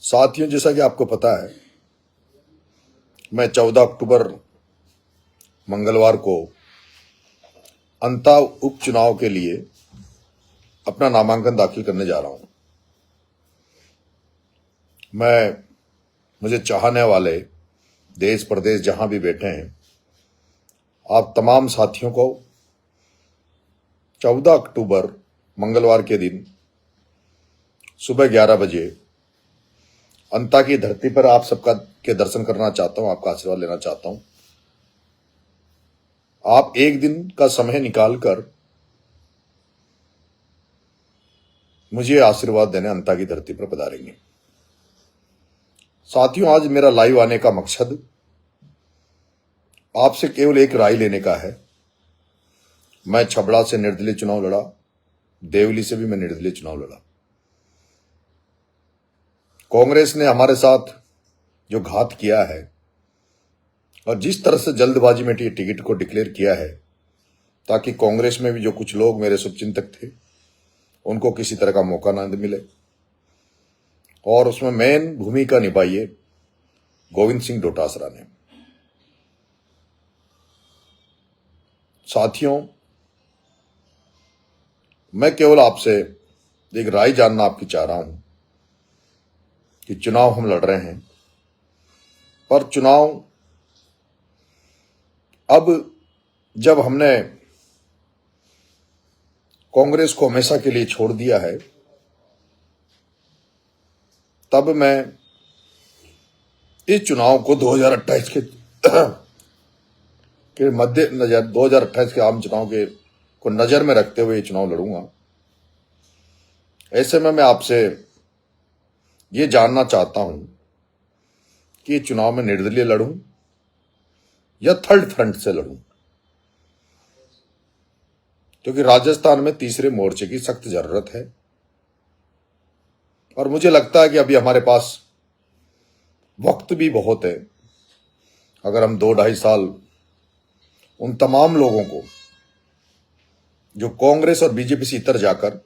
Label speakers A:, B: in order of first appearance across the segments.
A: साथियों, जैसा कि आपको पता है, मैं 14 अक्टूबर मंगलवार को अंता उपचुनाव के लिए अपना नामांकन दाखिल करने जा रहा हूं। मुझे चाहने वाले देश प्रदेश जहां भी बैठे हैं, आप तमाम साथियों को 14 अक्टूबर मंगलवार के दिन सुबह 11 बजे अंता की धरती पर आप सबका के दर्शन करना चाहता हूं, आपका आशीर्वाद लेना चाहता हूं। आप एक दिन का समय निकालकर मुझे आशीर्वाद देने अंता की धरती पर पधारेंगे। साथियों, आज मेरा लाइव आने का मकसद आपसे केवल एक राय लेने का है। मैं छबड़ा से निर्दलीय चुनाव लड़ा, देवली से भी मैं निर्दलीय चुनाव लड़ा। कांग्रेस ने हमारे साथ जो घात किया है और जिस तरह से जल्दबाजी में टिकट को डिक्लेयर किया है, ताकि कांग्रेस में भी जो कुछ लोग मेरे शुभचिंतक थे उनको किसी तरह का मौका न मिले, और उसमें मेन भूमिका निभाई है गोविंद सिंह डोटासरा ने। साथियों, मैं केवल आपसे एक राय जानना आपकी चाह रहा हूं कि चुनाव हम लड़ रहे हैं, पर चुनाव अब जब हमने कांग्रेस को हमेशा के लिए छोड़ दिया है, तब मैं इस चुनाव को 2028 के मध्य नजर 2028 के आम चुनाव के को नजर में रखते हुए ये चुनाव लड़ूंगा। ऐसे में मैं आपसे ये जानना चाहता हूं कि ये चुनाव में निर्दलीय लड़ूं या थर्ड फ्रंट से लड़ूं, क्योंकि राजस्थान में तीसरे मोर्चे की सख्त जरूरत है। और मुझे लगता है कि अभी हमारे पास वक्त भी बहुत है। अगर हम 2-2.5 साल उन तमाम लोगों को जो कांग्रेस और बीजेपी से इतर जाकर,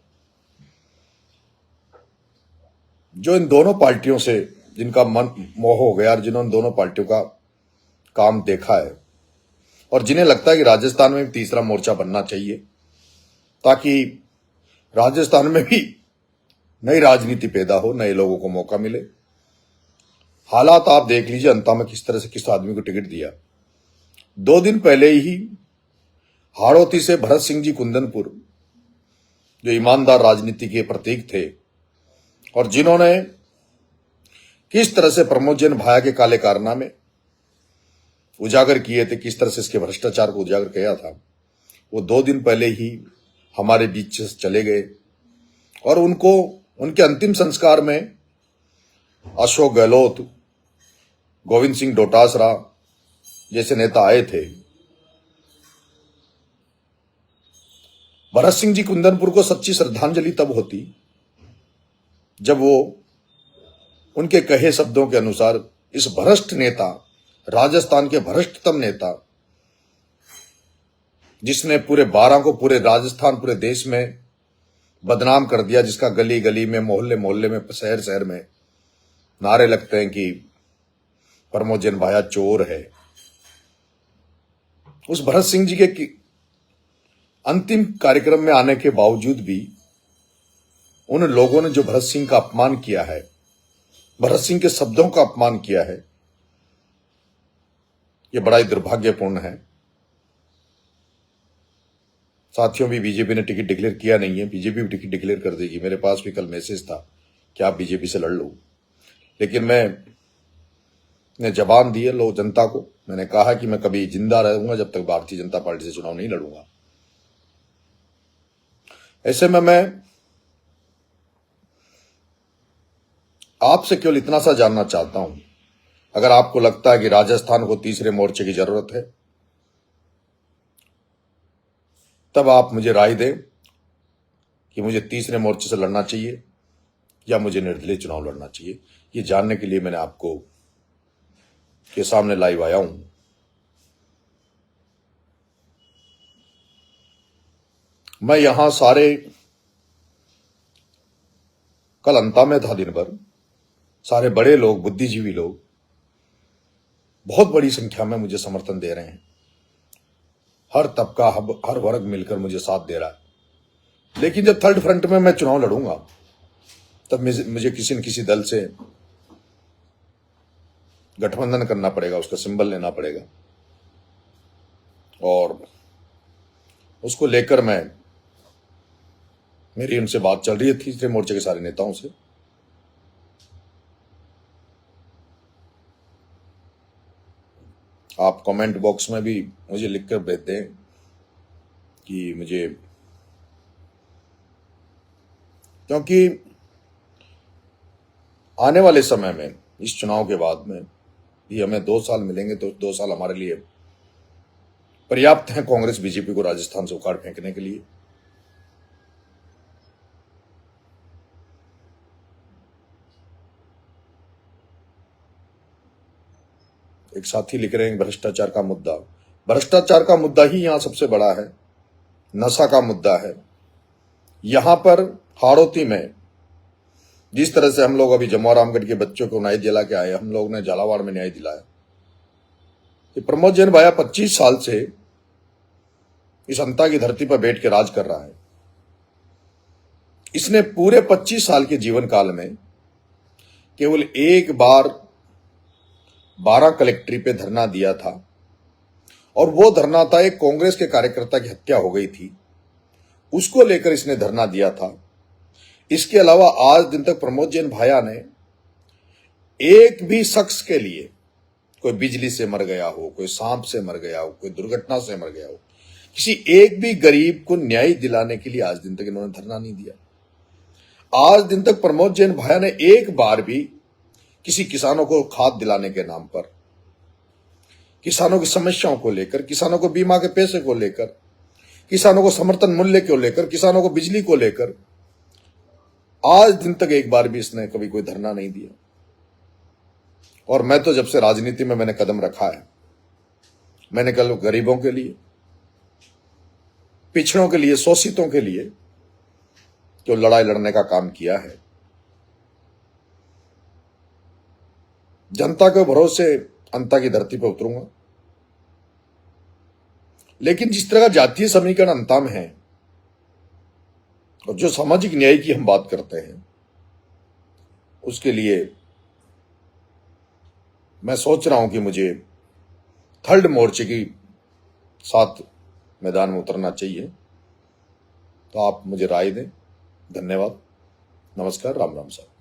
A: जो इन दोनों पार्टियों से जिनका मन मोह हो गया और जिन्होंने दोनों पार्टियों का काम देखा है, और जिन्हें लगता है कि राजस्थान में तीसरा मोर्चा बनना चाहिए ताकि राजस्थान में भी नई राजनीति पैदा हो, नए लोगों को मौका मिले। हालात आप देख लीजिए, अंता में किस तरह से किस आदमी को टिकट दिया। 2 दिन पहले ही हाड़ौती से भरत सिंह जी कुंदनपुर, जो ईमानदार राजनीति के प्रतीक थे और जिन्होंने किस तरह से प्रमोद जैन भाया के काले कारनामे उजागर किए थे, किस तरह से इसके भ्रष्टाचार को उजागर किया था, वो 2 दिन पहले ही हमारे बीच से चले गए। और उनको उनके अंतिम संस्कार में अशोक गहलोत, गोविंद सिंह डोटासरा जैसे नेता आए थे। भरत सिंह जी कुंदनपुर को सच्ची श्रद्धांजलि तब होती जब वो उनके कहे शब्दों के अनुसार इस भ्रष्ट नेता, राजस्थान के भ्रष्टतम नेता, जिसने पूरे 12 को, पूरे राजस्थान, पूरे देश में बदनाम कर दिया, जिसका गली गली में, मोहल्ले मोहल्ले में, शहर शहर में नारे लगते हैं कि प्रमोद जैन भाया चोर है, उस भरत सिंह जी के अंतिम कार्यक्रम में आने के बावजूद भी उन लोगों ने जो भरत सिंह का अपमान किया है, भरत सिंह के शब्दों का अपमान किया है, यह बड़ा ही दुर्भाग्यपूर्ण है। साथियों, भी बीजेपी ने टिकट डिक्लेयर किया नहीं है, बीजेपी भी टिकट डिक्लेयर कर देगी। मेरे पास भी कल मैसेज था कि आप बीजेपी से लड़ लो, लेकिन मैंने जबान दी है लोग जनता को। मैंने कहा कि मैं कभी जिंदा रहूंगा जब तक भारतीय जनता पार्टी से चुनाव नहीं लड़ूंगा। ऐसे में मैं आपसे केवल इतना सा जानना चाहता हूं, अगर आपको लगता है कि राजस्थान को तीसरे मोर्चे की जरूरत है, तब आप मुझे राय दें कि मुझे तीसरे मोर्चे से लड़ना चाहिए या मुझे निर्दलीय चुनाव लड़ना चाहिए। ये जानने के लिए मैंने आपको के सामने लाइव आया हूं। मैं यहां कल अंता में था दिन भर, सारे बड़े लोग, बुद्धिजीवी लोग बहुत बड़ी संख्या में मुझे समर्थन दे रहे हैं। हर तबका, हर वर्ग मिलकर मुझे साथ दे रहा है। लेकिन जब थर्ड फ्रंट में मैं चुनाव लड़ूंगा तब मुझे किसी न किसी दल से गठबंधन करना पड़ेगा, उसका सिंबल लेना पड़ेगा, और उसको लेकर मेरी उनसे बात चल रही है तीसरे मोर्चे के सारे नेताओं से। आप कमेंट बॉक्स में भी मुझे लिखकर भेज दें कि मुझे, क्योंकि आने वाले समय में इस चुनाव के बाद में भी हमें 2 साल मिलेंगे, तो 2 साल हमारे लिए पर्याप्त हैं कांग्रेस बीजेपी को राजस्थान से उखाड़ फेंकने के लिए। एक साथी लिख रहे हैं भ्रष्टाचार का मुद्दा। भ्रष्टाचार का मुद्दा ही यहां सबसे बड़ा है, नशा का मुद्दा है। यहां पर हाड़ौती में जिस तरह से हम लोग अभी जमुआ रामगढ़ के बच्चों को न्याय दिला के आए, हम लोग ने झालावाड़ में न्याय दिलाया। ये प्रमोद जैन भाया 25 साल से इस अंता की धरती पर बैठ के राज कर रहा है। इसने पूरे 25 साल के जीवन काल में केवल एक बार 12 कलेक्ट्री पे धरना दिया था, और वो धरना था एक कांग्रेस के कार्यकर्ता की हत्या हो गई थी, उसको लेकर इसने धरना दिया था। इसके अलावा आज दिन तक प्रमोद जैन भाया ने एक भी शख्स के लिए, कोई बिजली से मर गया हो, कोई सांप से मर गया हो, कोई दुर्घटना से मर गया हो, किसी एक भी गरीब को न्याय दिलाने के लिए आज दिन तक इन्होंने धरना नहीं दिया। आज दिन तक प्रमोद जैन भाया ने एक बार भी किसी किसानों को खाद दिलाने के नाम पर, किसानों की समस्याओं को लेकर, किसानों को बीमा के पैसे को लेकर, किसानों को समर्थन मूल्य को लेकर, किसानों को बिजली को लेकर आज दिन तक एक बार भी इसने कभी कोई धरना नहीं दिया। और मैं तो जब से राजनीति में मैंने कदम रखा है, मैंने कल गरीबों के लिए, पिछड़ों के लिए, शोषितों के लिए जो लड़ाई लड़ने का काम किया है। जनता के भरोसे अंता की धरती पर उतरूंगा। लेकिन जिस तरह का जातीय समीकरण अंता में है और जो सामाजिक न्याय की हम बात करते हैं, उसके लिए मैं सोच रहा हूं कि मुझे थर्ड मोर्चे की साथ मैदान में उतरना चाहिए। तो आप मुझे राय दें। धन्यवाद, नमस्कार, राम राम साहब।